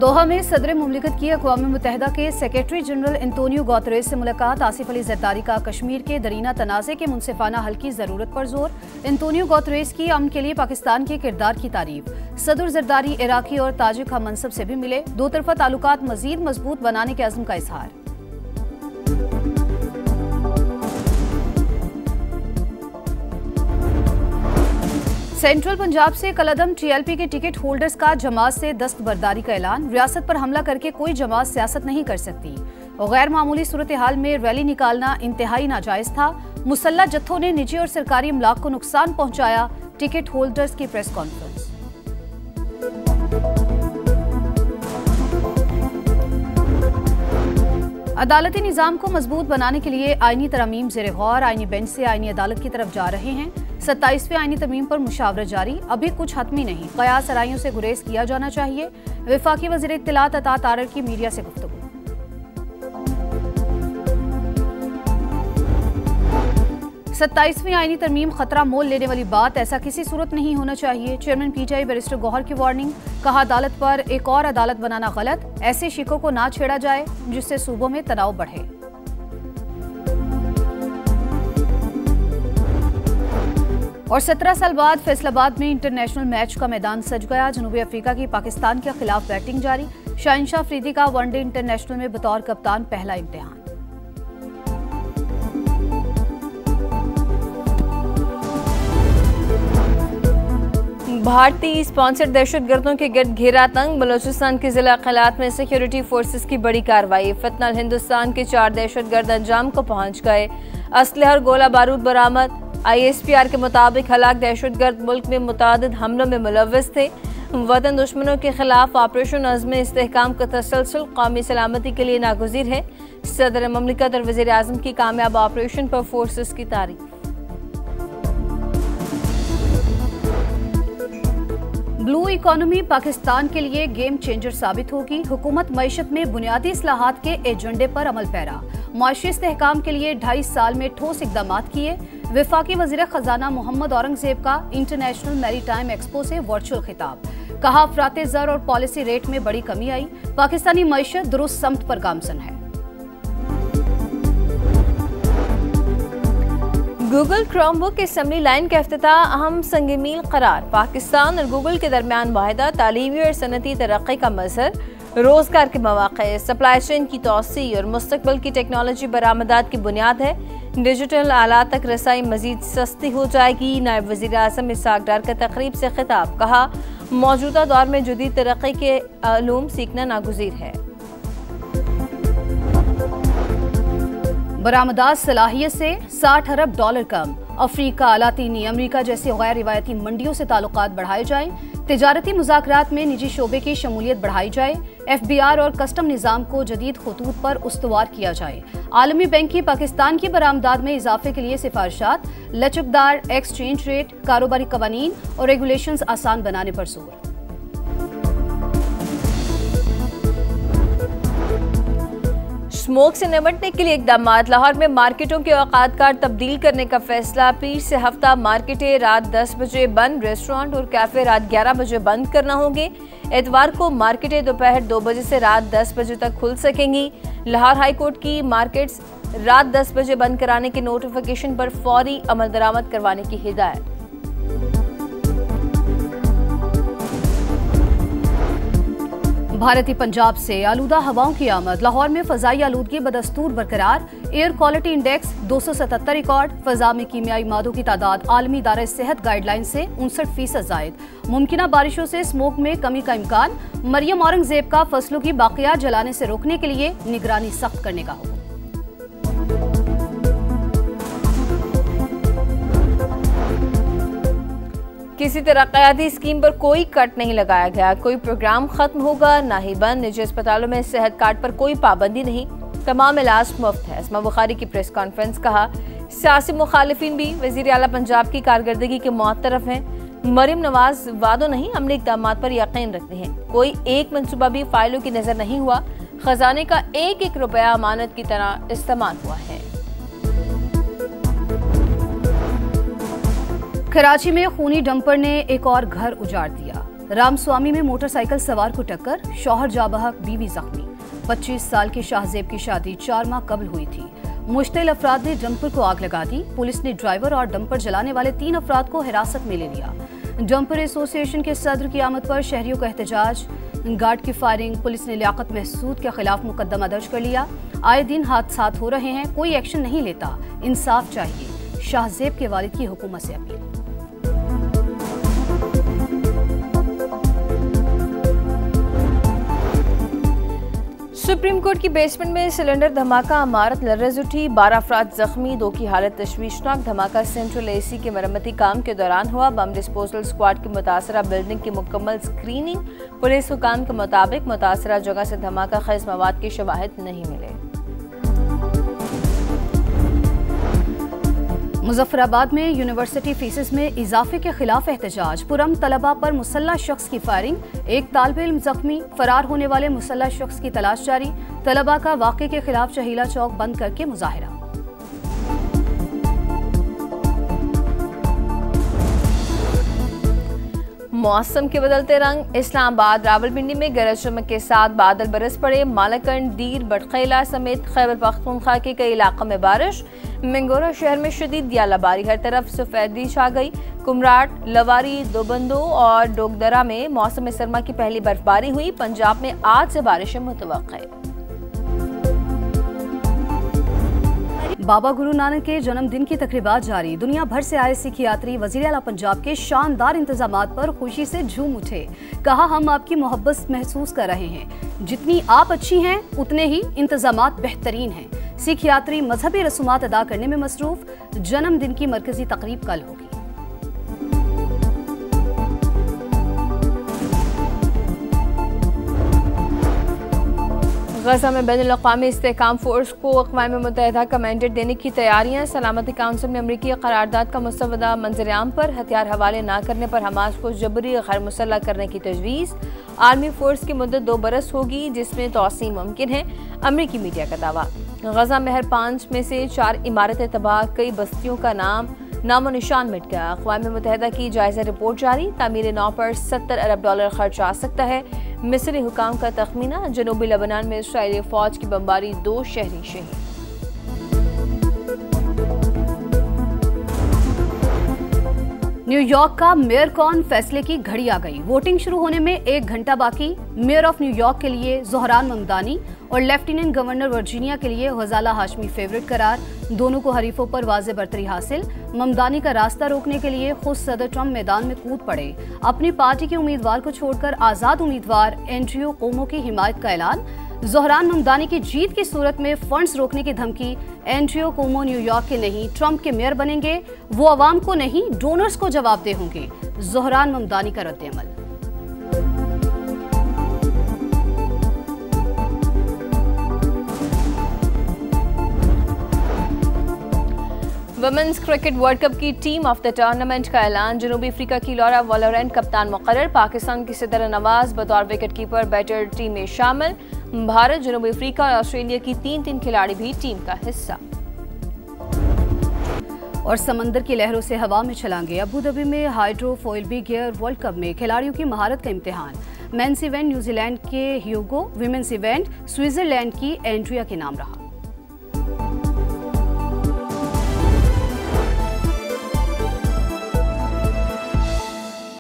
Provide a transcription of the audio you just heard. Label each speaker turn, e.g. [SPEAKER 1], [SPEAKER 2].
[SPEAKER 1] दोहा में सदर मुमलिकत की अक़वाम मुत्तहिदा के सेक्रेटरी जनरल एंटोनियो गुतेरेस से मुलाकात। आसिफ अली ज़रदारी का कश्मीर के दरीना तनाज़े के मुनसिफाना हल की ज़रूरत पर जोर। एंटोनियो गुतेरेस की अमन के लिए पाकिस्तान के किरदार की तारीफ। सदर ज़रदारी इराकी और ताजिक हम मनसब से भी मिले। दो तरफ़ा ताल्लुकात मज़ीद मजबूत बनाने के अज़्म का इजहार। सेंट्रल पंजाब से कलअदम TLP के टिकट होल्डर्स का जमात से दस्तबरदारी का ऐलान। रियासत पर हमला करके कोई जमात सियासत नहीं कर सकती। गैर मामूली सूरत हाल में रैली निकालना इंतहाई नाजायज था। मुसल्लह जत्थों ने निजी और सरकारी अमलाक को नुकसान पहुंचाया। टिकट होल्डर्स की प्रेस कॉन्फ्रेंस। अदालती निज़ाम को मजबूत बनाने के लिए आईनी तरमीम ज़ेर गौर। आईनी बेंच से आईनी अदालत की तरफ जा रहे हैं। 27वें आईनी तरमीम पर मुशावरत जारी। अभी कुछ हतमी नहीं। कयास आराइयों से गुरेज किया जाना चाहिए। वफाकी वज़ीर इत्तलात अता तारर की मीडिया से गुफ्तगू। सत्ताईसवीं आईनी तरमीम खतरा मोल लेने वाली बात, ऐसा किसी सूरत नहीं होना चाहिए। चेयरमैन PTI बैरिस्टर गौहर की वार्निंग। कहा अदालत पर एक और अदालत बनाना गलत। ऐसे शिकों को ना छेड़ा जाए जिससे सूबों में तनाव बढ़े। और 17 साल बाद फैसलाबाद में इंटरनेशनल मैच का मैदान सज गया। जनूबी अफ्रीका की पाकिस्तान के खिलाफ बैटिंग जारी। शाहिनशाह अफरीदी का वनडे इंटरनेशनल में बतौर कप्तान पहला इम्तिहान।
[SPEAKER 2] भारतीय स्पॉन्सर्ड दहशतगर्दों के गिर्द घेरा तंग। बलोचिस्तान के जिला अखिलात में सिक्योरिटी फोर्सेस की बड़ी कार्रवाई। फितनल हिंदुस्तान के 4 दहशतगर्द अंजाम को पहुंच गए। असलहा और गोला बारूद बरामद। ISPR के मुताबिक हलाक दहशतगर्द मुल्क में मुतादिद हमलों में मुलव्वस थे। वतन दुश्मनों के खिलाफ ऑपरेशन अज़्म इस्तेहकाम का तसलसल कौमी सलामती के लिए नागुज़ीर है। सदर ममलिकत और वज़ीर आज़म की कामयाब ऑपरेशन पर फोर्सेस की तारीफ।
[SPEAKER 1] ब्लू इकोनॉमी पाकिस्तान के लिए गेम चेंजर साबित होगी। हुकूमत मईशत में बुनियादी इस्लाहात के एजेंडे पर अमल पैरा। मुआशी इस्तेहकाम के लिए 2.5 साल में ठोस इक़दाम किए। वफाकी वज़ीर ख़जाना मोहम्मद औरंगज़ेब का इंटरनेशनल मैरीटाइम एक्सपो से वर्चुअल खिताब। कहा अफराते ज़र और पॉलिसी रेट में बड़ी कमी आई। पाकिस्तानी मईशत दुरुस्त समत पर गामसन है।
[SPEAKER 2] गूगल क्रोमबुक असेंबली लाइन का इफ्तिताह अहम संग-मील करार। पाकिस्तान और गूगल के दरमियान वाहिदा तालीमी और सनती तरक्की का मज़हर। रोजगार के मौक़े, सप्लाई चेन की तोसी और मुस्तकबिल की टेक्नोलॉजी बरामदात की बुनियाद है। डिजिटल आलात तक रसाई मजीद सस्ती हो जाएगी। नायब वज़ीर आज़म इसहाक डार का तकरीब से खिताब। कहा मौजूदा दौर में जदीद तरक्की के उलूम सीखना नागुज़ीर है।
[SPEAKER 1] बरामदात सलाहियत से $60 अरब कम। अफ्रीका, लातीनी अमरीका जैसी गैर रिवायती मंडियों से ताल्लुकात बढ़ाए जाएं। तिजारती मुज़ाकरात में निजी शोबे की शमूलियत बढ़ाई जाए। FBR और कस्टम निज़ाम को जदीद खतूत पर उस्तवार किया जाए। आलमी बैंक की पाकिस्तान की बरामदात में इजाफे के लिए सिफारिशात। लचकदार एक्सचेंज रेट, कारोबारी कवानीन और रेगुलेशंस आसान बनाने पर जोर।
[SPEAKER 2] स्मोक से निपटने के लिए इकदाम। लाहौर में मार्केटों के औकात कार्ड तब्दील करने का फैसला। पीर से हफ्ता मार्केटें रात 10 बजे बंद। रेस्टोरेंट और कैफे रात 11 बजे बंद करना होंगे। एतवार को मार्केटें दोपहर 2 बजे से रात 10 बजे तक खुल सकेंगी। लाहौर हाई कोर्ट की मार्केट्स रात 10 बजे बंद कराने के नोटिफिकेशन पर फौरी अमल दरामद करवाने की हिदायत।
[SPEAKER 1] भारतीय पंजाब से आलूदा हवाओं की आमद। लाहौर में फजाई आलूदगी बदस्तूर बरकरार। Air quality index 277 record. फजा में कीमियाई मादों की तादाद आलमी इदारा सेहत गाइडलाइन से 59% जायद। मुमकिना बारिशों से स्मोक में कमी का इम्कान। मरियम औरंगजेब का फसलों की बाकियात जलाने से रोकने के लिए निगरानी सख्त करने का हुक्म।
[SPEAKER 2] किसी तरक्याती स्कीम पर कोई कट नहीं लगाया गया। कोई प्रोग्राम खत्म होगा ना ही बंद। निजी अस्पतालों में सेहत कार्ड पर कोई पाबंदी नहीं। तमाम इलाज मुफ्त है। अस्मा बुखारी की प्रेस कॉन्फ्रेंस। कहा सियासी मुखालिफिन भी वज़ीर आला पंजाब की कारकर्दगी के मुअत्तरफ हैं। मरियम नवाज वादों नहीं अमली इक़दाम पर यकीन रखते हैं। कोई एक मनसूबा भी फाइलों की नजर नहीं हुआ। खजाने का एक रुपया अमानत की तरह इस्तेमाल हुआ है। कराची में खूनी डंपर ने एक और घर उजाड़ दिया।
[SPEAKER 1] रामस्वामी में मोटरसाइकिल सवार को टक्कर, शौहर जाबहक, बीवी जख्मी। 25 साल के शाहजेब की शादी 4 माह कबल हुई थी। मुश्तिल अफराद ने डंपर को आग लगा दी। पुलिस ने ड्राइवर और डंपर जलाने वाले 3 अफराद को हिरासत में ले लिया। डंपर एसोसिएशन के सदर की आमद पर शहरियों का एहतजाज, गार्ड की फायरिंग। पुलिस ने लियाकत महसूद के खिलाफ मुकदमा दर्ज कर लिया। आए दिन हादसा हो रहे हैं, कोई एक्शन नहीं लेता, इंसाफ चाहिए। शाहजेब के वालिद की हुकूमत से अपील।
[SPEAKER 2] सुप्रीम कोर्ट की बेसमेंट में सिलेंडर धमाका, इमारत लर्ज़ उठी, 12 अफराद जख्मी, 2 की हालत तशवीशनाक। धमाका सेंट्रल एसी के मरम्मती काम के दौरान हुआ। बम डिस्पोजल स्क्वाड की मुतासरा बिल्डिंग की मुकम्मल स्क्रीनिंग। पुलिस हुकाम के मुताबिक मुतासरा जगह से धमाका खेज मवाद के शवाहिद नहीं मिले।
[SPEAKER 1] मुजफ्फराबाद में यूनिवर्सिटी फीसेस में इजाफे के खिलाफ एहतजाज, पुरम तलबा पर मुसल्लह शख्स की फायरिंग, एक तालिब इल्म जख्मी, फरार होने वाले मुसल्लह शख्स की तलाश जारी। तलबा का वाक़े के खिलाफ चहीला चौक बंद करके मुजाहिरा।
[SPEAKER 2] मौसम के बदलते रंग, इस्लामाबाद, रावलपिंडी में गरज चमक के साथ बादल बरस पड़े। मालाकंड, दीर, बटखेला समेत खैबर पख्तूनख्वा के कई इलाकों में बारिश। मिंगोरा शहर में शदीद यालाबारी, हर तरफ सफेदी छा गई। कुमराट, लवारी, दोबंदो और डोगदरा में मौसम सरमा की पहली बर्फबारी हुई। पंजाब में आज से बारिशें मुतवक्किल।
[SPEAKER 1] बाबा गुरु नानक के जन्मदिन की तकरीबात जारी। दुनिया भर से आए सिख यात्री वज़ीर आला पंजाब के शानदार इंतजामात पर खुशी से झूम उठे। कहा, हम आपकी मोहब्बत महसूस कर रहे हैं। जितनी आप अच्छी हैं उतने ही इंतजामात बेहतरीन हैं। सिख यात्री मजहबी रसूमात अदा करने में मसरूफ। जन्मदिन की मरकजी तकरीब कल होगी।
[SPEAKER 2] गजा में बैनुल-अक़वामी इस्तेहकाम फोर्स को अक़वाम मुत्तहिदा का मैंडेट देने की तैयारियां। सलामती काउंसिल में अमरीकी करारदाद का मुसवदा मंजर-ए-आम पर। हथियार हवाले न करने पर हमास को जबरी गैर मुसल्लह करने की तजवीज़। आर्मी फोर्स की मुद्दत 2 बरस होगी, जिसमें तोसी मुमकिन है, अमरीकी मीडिया का दावा। गजा में हर 5 में से 4 इमारतें तबाह, कई बस्तियों का नामो निशान मिट गया। अक़वाम मुत्तहिदा की जायजा रिपोर्ट जारी। तामीर नौ पर $70 अरब खर्च आ सकता है। मिस्री हुकाम का तखमीना, जनूबी लेबनान में इसराइली फौज की बमबारी, 2 शहरी शहीद।
[SPEAKER 1] न्यूयॉर्क का मेयर कौन, फैसले की घड़ी आ गई। वोटिंग शुरू होने में 1 घंटा बाकी। मेयर ऑफ न्यूयॉर्क के लिए ज़ोहरान ममदानी और लेफ्टिनेंट गवर्नर वर्जीनिया के लिए गजाला हाशमी फेवरेट करार। दोनों को हरीफों पर वाज़े बरतरी हासिल। ममदानी का रास्ता रोकने के लिए खुद सदर ट्रंप मैदान में कूद पड़े। अपनी पार्टी के उम्मीदवार को छोड़कर आज़ाद उम्मीदवार एंड्रयू कोमो की हिमायत का ऐलान। ज़ोहरान ममदानी की जीत की सूरत में फंड्स रोकने की धमकी। एंड्रयू कोमो न्यूयॉर्क के नहीं, ट्रंप के मेयर बनेंगे। वो अवाम को नहीं, डोनर्स को जवाबदेह होंगे। ज़ोहरान ममदानी का रद्द-ए-अमल।
[SPEAKER 2] वुमेन्स क्रिकेट वर्ल्ड कप की टीम ऑफ द टूर्नामेंट का ऐलान। जनूबी अफ्रीका की लॉरा वॉलरेंट कप्तान मुकर्रर। पाकिस्तान की सिदर नवाज बतौर विकेट कीपर बैटर टीम में शामिल। भारत, जनूबी अफ्रीका और ऑस्ट्रेलिया की 3 खिलाड़ी भी टीम का हिस्सा।
[SPEAKER 1] और समंदर की लहरों से हवा में छलांगे। अबू धाबी में हाइड्रोफोइल बिग एयर वर्ल्ड कप में खिलाड़ियों की महारत का इम्तिहान। मेंस इवेंट न्यूजीलैंड के ह्यूगो, विमेंस इवेंट स्विट्जरलैंड की एंड्रिया के नाम रहा।